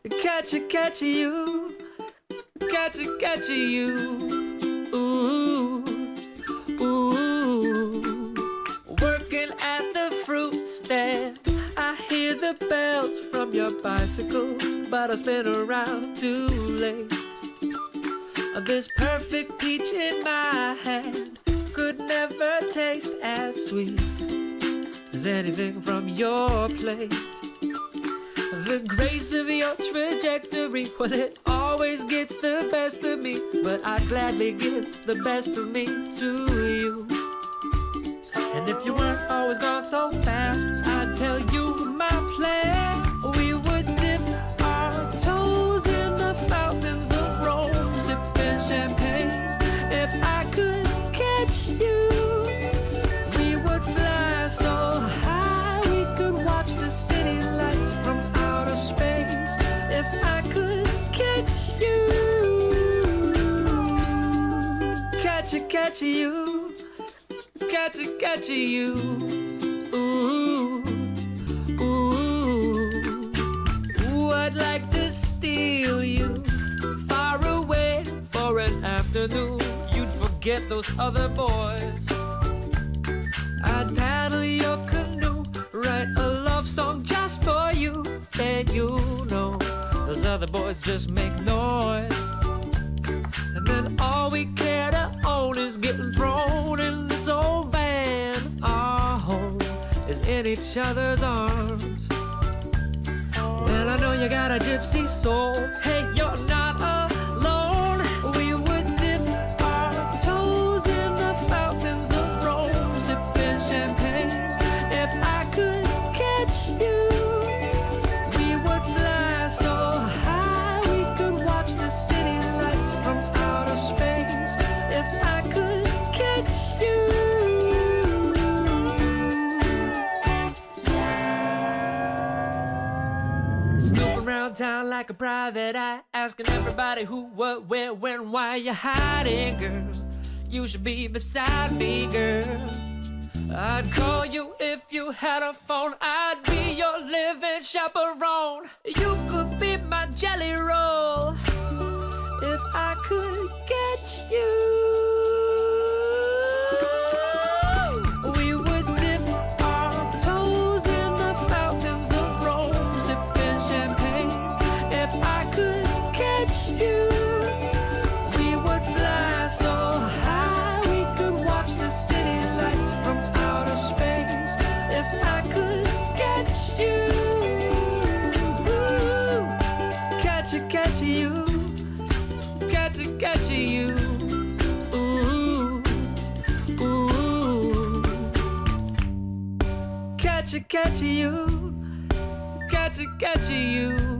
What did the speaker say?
catch you, catch you. Ooh, ooh. Working at the fruit stand, I hear the bells from your bicycle, but I spin around too late. This perfect peach in my hand could never taste as sweet as anything from your plate. The grace of your trajectory, well, it always gets the best of me, but I'd gladly give the best of me to you. And if you weren't always gone so fast, I'd tell you my plan. We would dip our toes in the fountains of Rome, sipping champagne. If I could catch you, we would fly so high we could watch the city lights from outer space. If I could catch you, catch you, catch you. Ooh, ooh. I'd like to steal you far away for an afternoon. You'd forget those other boys. I'd paddle your canoe, write a love song just for you. Then you know those other boys just make noise. And then all we care to own is getting thrown in this old van. Our home is in each other's arms. Well, I know you got a gypsy soul. Hey, you're not alone. We would dip our toes in the fountains of Rome, sipping champagne. If I could catch you, we would fly so high we could watch the city lights from outer space. If I could catch you. Snoop around town like a private eye, asking everybody who, what, where, when, why you're hiding, girl. You should be beside me, girl. I'd call you if you had a phone. I'd be your living chaperone. You could be my jelly roll if I could catch you. We would dip our toes in the fountains of Rome, sipping champagne. If I could catch you, we would fly so high we could watch the city lights from outer space. If I could catch you, catch you, catch you. Ooh, ooh. Catch you, catch you.